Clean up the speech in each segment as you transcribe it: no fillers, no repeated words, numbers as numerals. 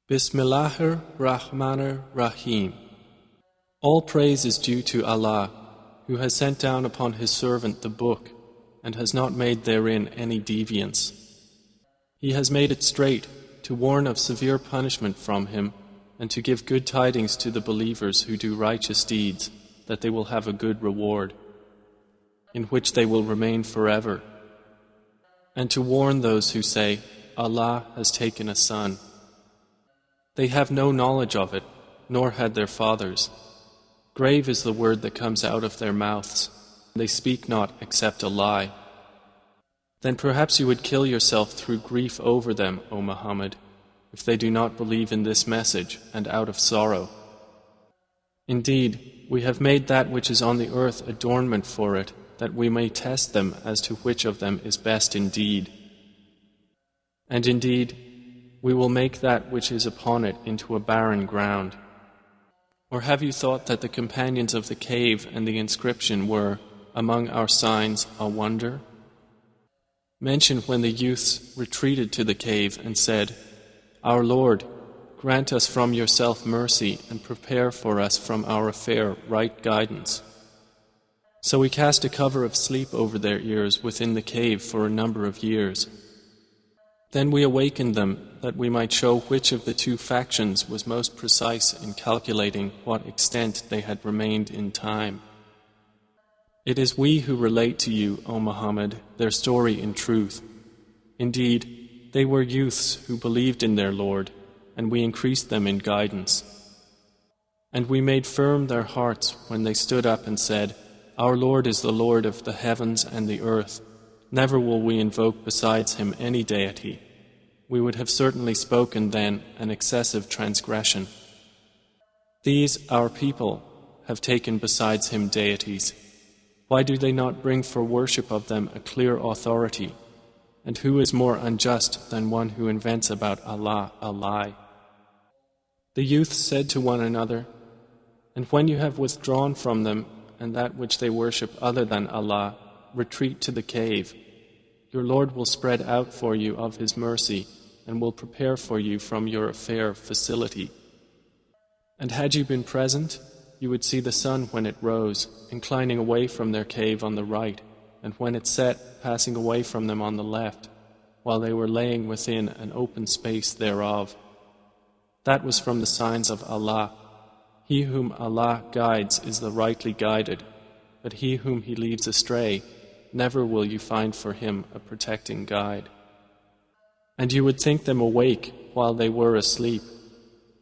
Bismillahir Rahmanir Rahim. All praise is due to Allah, who has sent down upon His servant the book, and has not made therein any deviance. He has made it straight, to warn of severe punishment from Him, and to give good tidings to the believers who do righteous deeds, that they will have a good reward, in which they will remain forever. And to warn those who say, Allah has taken a son. They have no knowledge of it, nor had their fathers. Grave is the word that comes out of their mouths. They speak not except a lie. Then perhaps you would kill yourself through grief over them, O Muhammad, if they do not believe in this message and out of sorrow. Indeed, we have made that which is on the earth adornment for it, that we may test them as to which of them is best indeed. And indeed, we will make that which is upon it into a barren ground. Or have you thought that the companions of the cave and the inscription were, among our signs, a wonder? Mention when the youths retreated to the cave and said, Our Lord, grant us from yourself mercy and prepare for us from our affair right guidance. So we cast a cover of sleep over their ears within the cave for a number of years. Then we awakened them that we might show which of the two factions was most precise in calculating what extent they had remained in time. It is we who relate to you, O Muhammad, their story in truth. Indeed, they were youths who believed in their Lord, and we increased them in guidance. And we made firm their hearts when they stood up and said, Our Lord is the Lord of the heavens and the earth. Never will we invoke besides Him any deity. We would have certainly spoken then an excessive transgression. These, our people, have taken besides Him deities. Why do they not bring for worship of them a clear authority? And who is more unjust than one who invents about Allah a lie? The youths said to one another, And when you have withdrawn from them and that which they worship other than Allah, retreat to the cave. Your Lord will spread out for you of His mercy and will prepare for you from your affair facility. And had you been present, you would see the sun when it rose, inclining away from their cave on the right, and when it set, passing away from them on the left, while they were laying within an open space thereof. That was from the signs of Allah. He whom Allah guides is the rightly guided, but he whom He leaves astray, never will you find for him a protecting guide. And you would think them awake while they were asleep,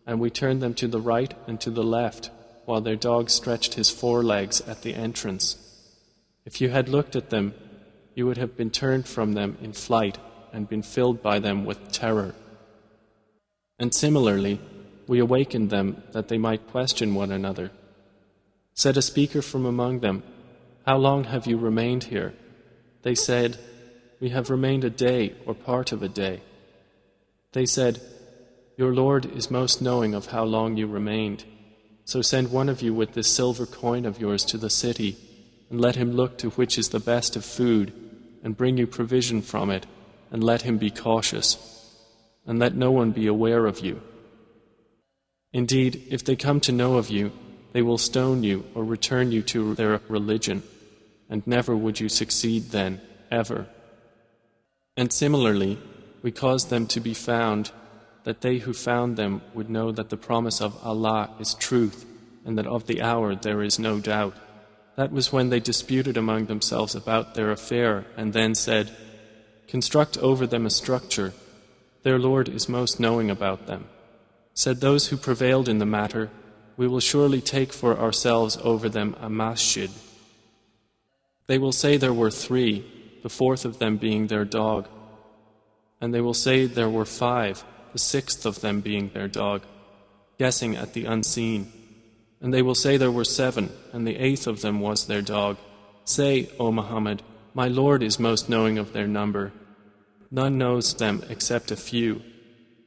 and we turned them to the right and to the left, while their dog stretched his forelegs at the entrance. If you had looked at them, you would have been turned from them in flight and been filled by them with terror. And similarly, we awakened them that they might question one another. Said a speaker from among them, How long have you remained here? They said, We have remained a day or part of a day. They said, Your Lord is most knowing of how long you remained. So send one of you with this silver coin of yours to the city, and let him look to which is the best of food, and bring you provision from it, and let him be cautious, and let no one be aware of you. Indeed, if they come to know of you, they will stone you or return you to their religion, and never would you succeed then, ever. And similarly, we caused them to be found, that they who found them would know that the promise of Allah is truth, and that of the hour there is no doubt. That was when they disputed among themselves about their affair, and then said, Construct over them a structure. Their Lord is most knowing about them. Said those who prevailed in the matter, We will surely take for ourselves over them a masjid. They will say there were 3, the 4th of them being their dog. And they will say there were 5, the 6th of them being their dog, guessing at the unseen. And they will say there were 7, and the 8th of them was their dog. Say, O Muhammad, my Lord is most knowing of their number. None knows them except a few.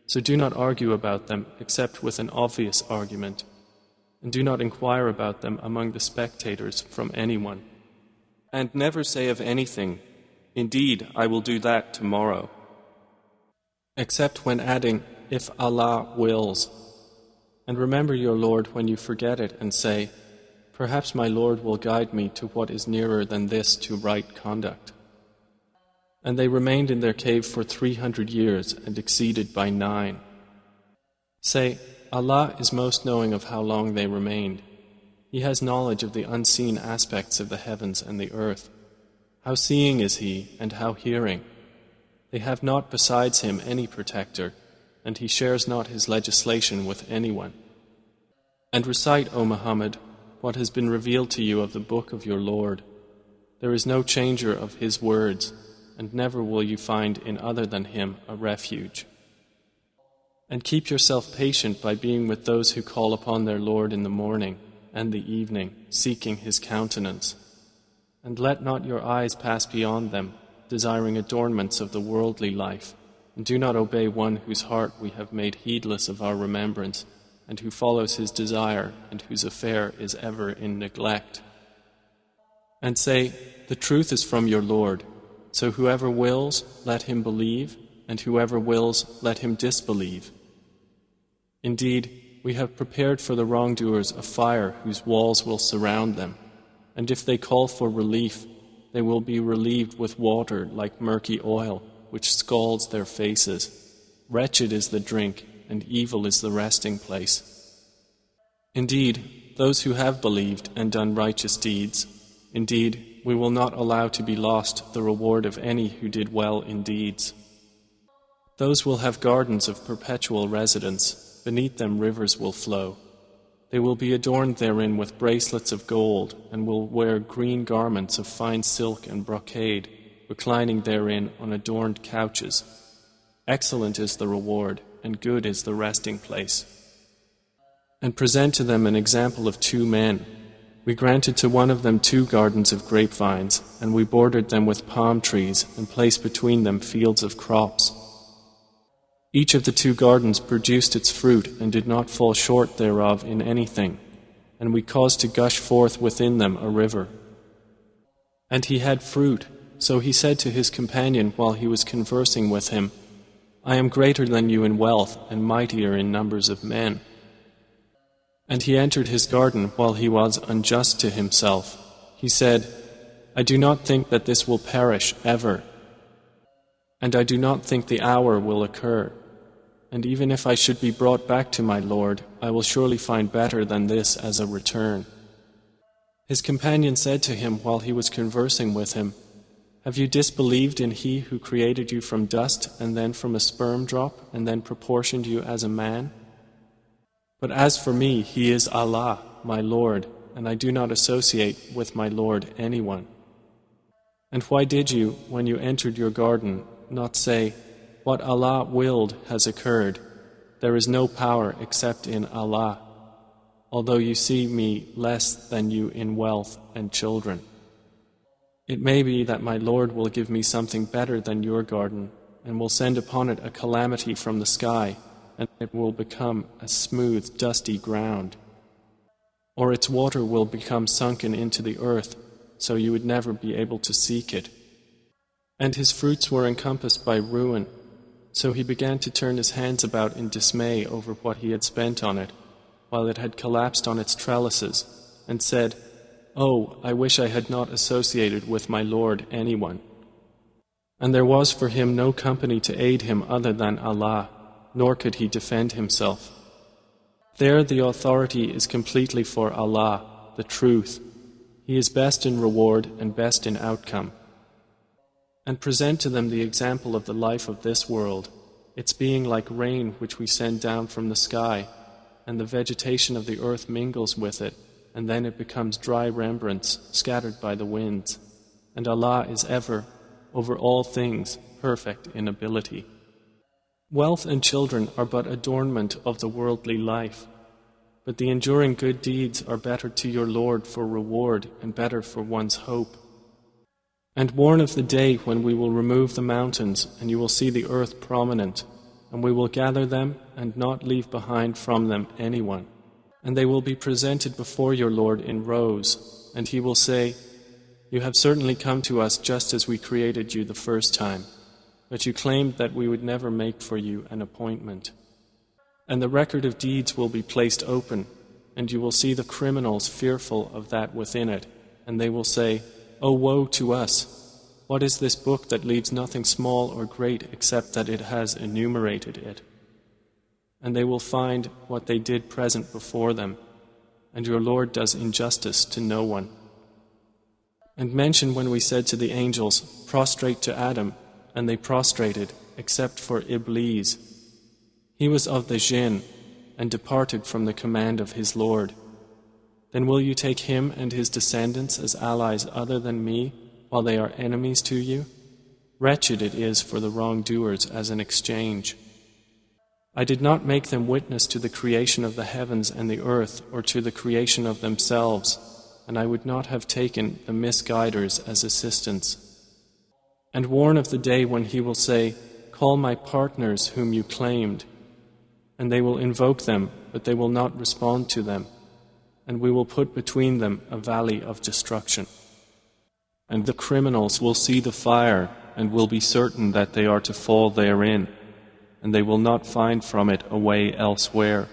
So do not argue about them except with an obvious argument. And do not inquire about them among the spectators from anyone. And never say of anything, Indeed, I will do that tomorrow. Except when adding, if Allah wills. And remember your Lord when you forget it and say, perhaps my Lord will guide me to what is nearer than this to right conduct. And they remained in their cave for 300 years and exceeded by 9. Say, Allah is most knowing of how long they remained. He has knowledge of the unseen aspects of the heavens and the earth. How seeing is He, and how hearing. They have not besides Him any protector, and He shares not His legislation with anyone. And recite, O Muhammad, what has been revealed to you of the book of your Lord. There is no changer of His words, and never will you find in other than Him a refuge. And keep yourself patient by being with those who call upon their Lord in the morning and the evening, seeking His countenance. And let not your eyes pass beyond them, desiring adornments of the worldly life, and do not obey one whose heart we have made heedless of our remembrance, and who follows his desire, and whose affair is ever in neglect. And say, the truth is from your Lord, so whoever wills, let him believe, and whoever wills, let him disbelieve. Indeed, we have prepared for the wrongdoers a fire whose walls will surround them, and if they call for relief, they will be relieved with water like murky oil, which scalds their faces. Wretched is the drink, and evil is the resting place. Indeed, those who have believed and done righteous deeds, indeed, we will not allow to be lost the reward of any who did well in deeds. Those will have gardens of perpetual residence, beneath them rivers will flow. They will be adorned therein with bracelets of gold, and will wear green garments of fine silk and brocade, reclining therein on adorned couches. Excellent is the reward, and good is the resting place. And present to them an example of 2 men. We granted to one of them 2 gardens of grapevines, and we bordered them with palm trees, and placed between them fields of crops. Each of the 2 gardens produced its fruit, and did not fall short thereof in anything, and we caused to gush forth within them a river. And he had fruit, so he said to his companion while he was conversing with him, I am greater than you in wealth, and mightier in numbers of men. And he entered his garden while he was unjust to himself. He said, I do not think that this will perish ever, and I do not think the hour will occur. And even if I should be brought back to my Lord, I will surely find better than this as a return. His companion said to him while he was conversing with him, Have you disbelieved in He who created you from dust, and then from a sperm drop, and then proportioned you as a man? But as for me, He is Allah, my Lord, and I do not associate with my Lord anyone. And why did you, when you entered your garden, not say, What Allah willed has occurred. There is no power except in Allah, although you see me less than you in wealth and children. It may be that my Lord will give me something better than your garden, and will send upon it a calamity from the sky, and it will become a smooth, dusty ground. Or its water will become sunken into the earth, so you would never be able to seek it. And his fruits were encompassed by ruin, so he began to turn his hands about in dismay over what he had spent on it, while it had collapsed on its trellises, and said, Oh, I wish I had not associated with my Lord anyone. And there was for him no company to aid him other than Allah, nor could he defend himself. There the authority is completely for Allah, the truth. He is best in reward and best in outcome. And present to them the example of the life of this world, its being like rain which we send down from the sky, and the vegetation of the earth mingles with it, and then it becomes dry rembrance scattered by the winds. And Allah is ever, over all things, perfect in ability. Wealth and children are but adornment of the worldly life, but the enduring good deeds are better to your Lord for reward and better for one's hope. And warn of the day when we will remove the mountains, and you will see the earth prominent, and we will gather them and not leave behind from them anyone. And they will be presented before your Lord in rows, and He will say, You have certainly come to us just as we created you the first time, but you claimed that we would never make for you an appointment. And the record of deeds will be placed open, and you will see the criminals fearful of that within it, and they will say, "O woe to us! What is this book that leaves nothing small or great except that it has enumerated it?" And they will find what they did present before them, and your Lord does injustice to no one. And mention when we said to the angels, "Prostrate to Adam," and they prostrated, except for Iblis. He was of the jinn, and departed from the command of his Lord. Then will you take him and his descendants as allies other than me, while they are enemies to you? Wretched it is for the wrongdoers as an exchange. I did not make them witness to the creation of the heavens and the earth, or to the creation of themselves, and I would not have taken the misguiders as assistants. And warn of the day when he will say, "Call my partners whom you claimed," and they will invoke them, but they will not respond to them, and we will put between them a valley of destruction. And the criminals will see the fire, and will be certain that they are to fall therein, and they will not find from it a way elsewhere.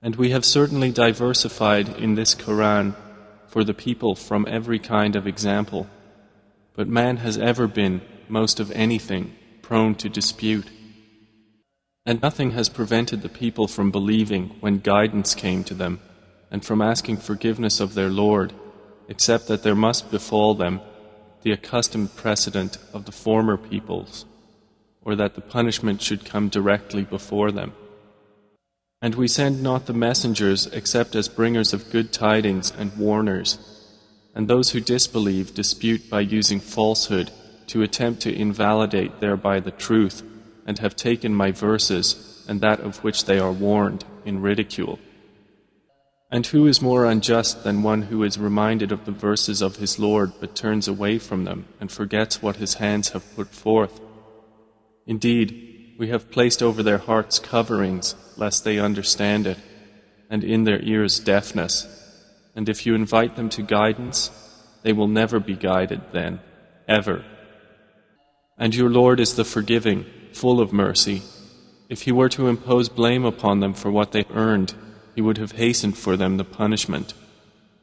And we have certainly diversified in this Quran for the people from every kind of example, but man has ever been, most of anything, prone to dispute. And nothing has prevented the people from believing when guidance came to them, and from asking forgiveness of their Lord, except that there must befall them the accustomed precedent of the former peoples, or that the punishment should come directly before them. And we send not the messengers except as bringers of good tidings and warners, and those who disbelieve dispute by using falsehood to attempt to invalidate thereby the truth, and have taken my verses and that of which they are warned in ridicule. And who is more unjust than one who is reminded of the verses of his Lord but turns away from them and forgets what his hands have put forth? Indeed, we have placed over their hearts coverings, lest they understand it, and in their ears deafness. And if you invite them to guidance, they will never be guided then, ever. And your Lord is the forgiving, full of mercy. If he were to impose blame upon them for what they earned, he would have hastened for them the punishment.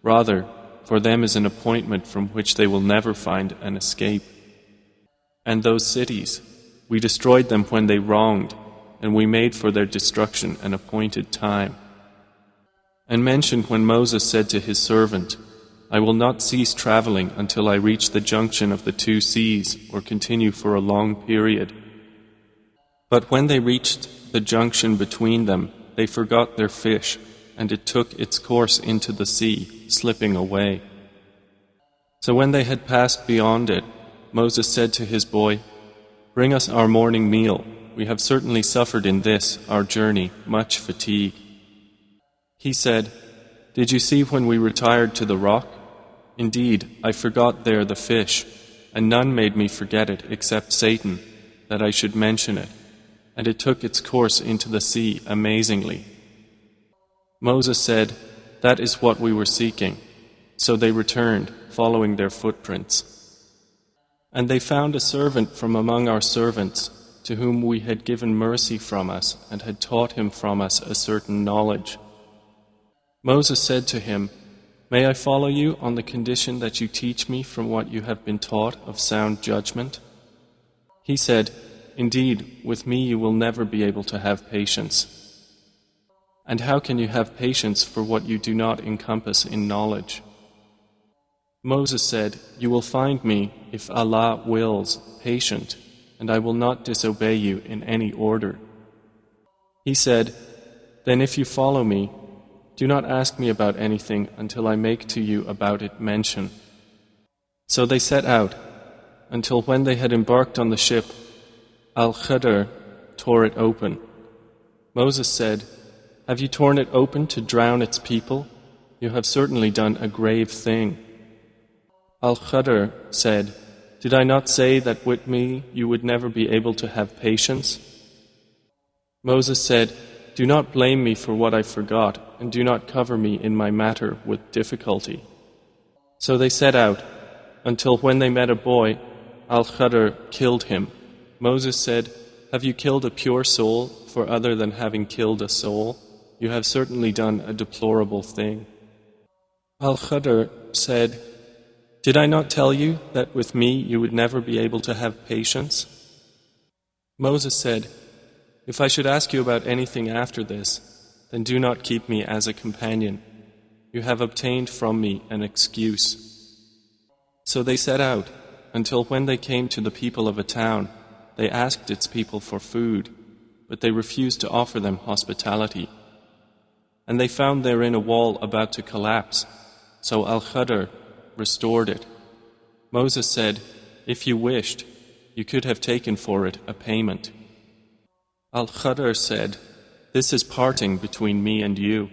Rather, for them is an appointment from which they will never find an escape. And those cities, we destroyed them when they wronged, and we made for their destruction an appointed time. And mention when Moses said to his servant, "I will not cease traveling until I reach the junction of the two seas, or continue for a long period." But when they reached the junction between them, they forgot their fish, and it took its course into the sea, slipping away. So when they had passed beyond it, Moses said to his boy, "Bring us our morning meal. We have certainly suffered in this, our journey, much fatigue." He said, "Did you see when we retired to the rock? Indeed, I forgot there the fish, and none made me forget it except Satan, that I should mention it, and it took its course into the sea amazingly." Moses said, "That is what we were seeking." So they returned, following their footprints. And they found a servant from among our servants, to whom we had given mercy from us and had taught him from us a certain knowledge. Moses said to him, "May I follow you on the condition that you teach me from what you have been taught of sound judgment?" He said, "Indeed, with me you will never be able to have patience." And how can you have patience for what you do not encompass in knowledge? Moses said, "You will find me, if Allah wills, patient, and I will not disobey you in any order." He said, "Then if you follow me, do not ask me about anything until I make to you about it mention." So they set out, until when they had embarked on the ship, Al-Khidr tore it open. Moses said, "Have you torn it open to drown its people? You have certainly done a grave thing." Al-Khidr said, "Did I not say that with me you would never be able to have patience?" Moses said, "Do not blame me for what I forgot, and do not cover me in my matter with difficulty." So they set out, until when they met a boy, Al-Khidr killed him. Moses said, Have you killed a pure soul for other than having killed a soul? You have certainly done a deplorable thing. Al-Khidr said, Did I not tell you that with me you would never be able to have patience? Moses said, If I should ask you about anything after this, then do not keep me as a companion. You have obtained from me an excuse. So they set out, until when they came to the people of a town, they asked its people for food, but they refused to offer them hospitality. And they found therein a wall about to collapse, so Al-Khidr restored it. Moses said, If you wished, you could have taken for it a payment. Al-Khidr said, This is parting between me and you.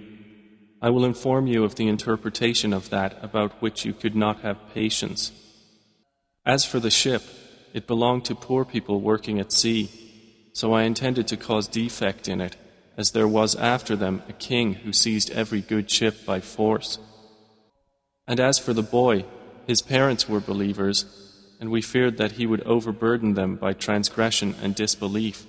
I will inform you of the interpretation of that about which you could not have patience. As for the ship, it belonged to poor people working at sea, so I intended to cause defect in it, as there was after them a king who seized every good ship by force. And as for the boy, his parents were believers, and we feared that he would overburden them by transgression and disbelief.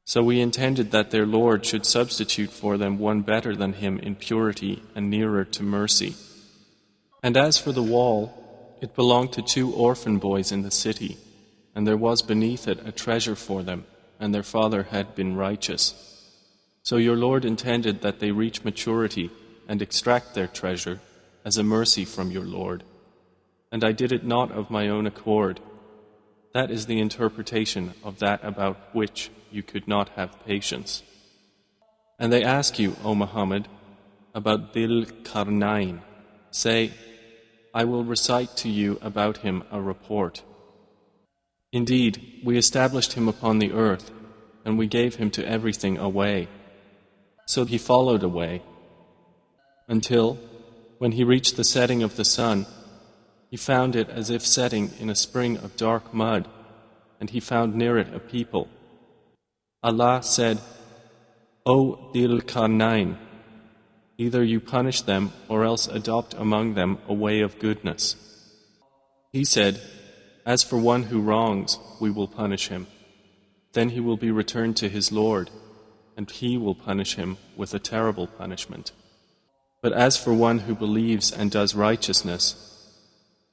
So we intended that their Lord should substitute for them one better than him in purity and nearer to mercy. And as for the wall, it belonged to 2 orphan boys in the city, and there was beneath it a treasure for them, and their father had been righteous. So your Lord intended that they reach maturity and extract their treasure as a mercy from your Lord. And I did it not of my own accord. That is the interpretation of that about which you could not have patience. And they ask you, O Muhammad, about Dhul-Qarnayn. Say, I will recite to you about him a report. Indeed, we established him upon the earth, and we gave him to everything a way. So he followed a way, until, when he reached the setting of the sun, he found it as if setting in a spring of dark mud, and he found near it a people. Allah said, O Dhul-Qarnayn, either you punish them or else adopt among them a way of goodness. He said, As for one who wrongs, we will punish him. Then he will be returned to his Lord, and he will punish him with a terrible punishment. But as for one who believes and does righteousness,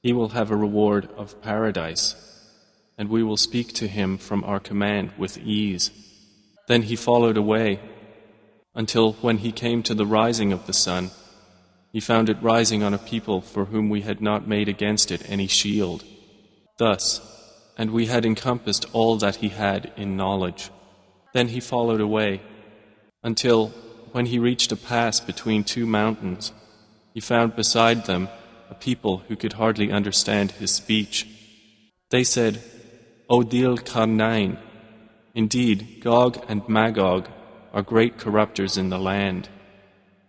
he will have a reward of paradise, and we will speak to him from our command with ease. Then he followed away, until when he came to the rising of the sun, he found it rising on a people for whom we had not made against it any shield. Thus, and we had encompassed all that he had in knowledge. Then he followed away, until, when he reached a pass between 2 mountains, he found beside them a people who could hardly understand his speech. They said, O Dhul-Qarnayn, indeed Gog and Magog are great corrupters in the land.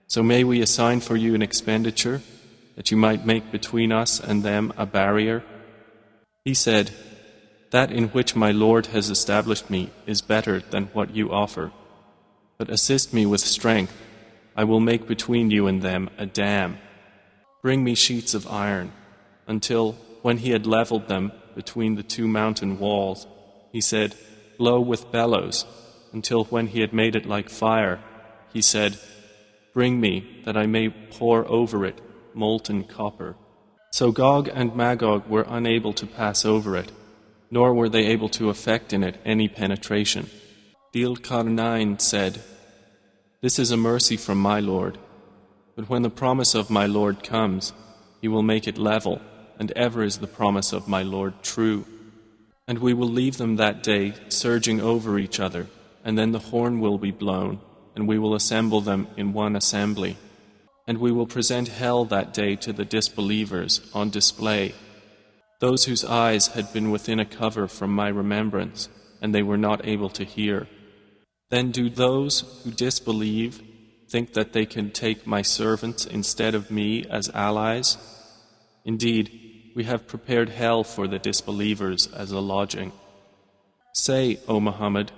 So may we assign for you an expenditure, that you might make between us and them a barrier? He said, That in which my Lord has established me is better than what you offer. But assist me with strength, I will make between you and them a dam. Bring me sheets of iron, until, when he had leveled them between the 2 mountain walls, he said, Blow with bellows, until when he had made it like fire, he said, Bring me, that I may pour over it molten copper. So Gog and Magog were unable to pass over it, nor were they able to effect in it any penetration. Dhul-Qarnayn said, This is a mercy from my Lord, but when the promise of my Lord comes, he will make it level, and ever is the promise of my Lord true. And we will leave them that day surging over each other, and then the horn will be blown, and we will assemble them in one assembly. And we will present hell that day to the disbelievers on display, those whose eyes had been within a cover from my remembrance, and they were not able to hear. Then do those who disbelieve think that they can take my servants instead of me as allies? Indeed, we have prepared hell for the disbelievers as a lodging. Say, O Muhammad,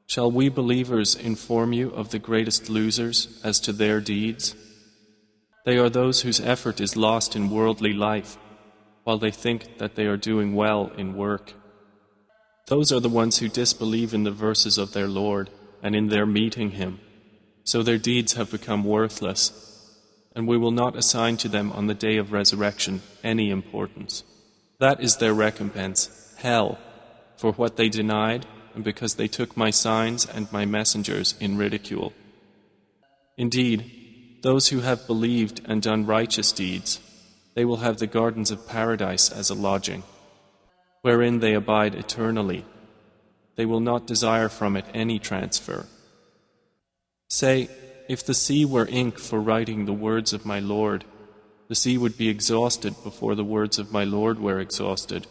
shall we believers inform you of the greatest losers as to their deeds? They are those whose effort is lost in worldly life, while they think that they are doing well in work. Those are the ones who disbelieve in the verses of their Lord and in their meeting Him. So their deeds have become worthless, and we will not assign to them on the day of resurrection any importance. That is their recompense, hell, for what they denied and because they took my signs and my messengers in ridicule. Indeed, those who have believed and done righteous deeds, they will have the gardens of paradise as a lodging, wherein they abide eternally. They will not desire from it any transfer. Say, if the sea were ink for writing the words of my Lord, the sea would be exhausted before the words of my Lord were exhausted,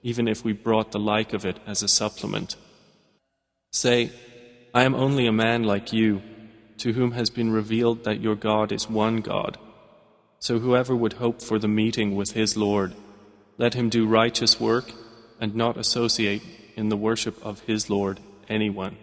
even if we brought the like of it as a supplement. Say, I am only a man like you, to whom has been revealed that your God is one God. So whoever would hope for the meeting with his Lord, let him do righteous work and not associate in the worship of his Lord anyone.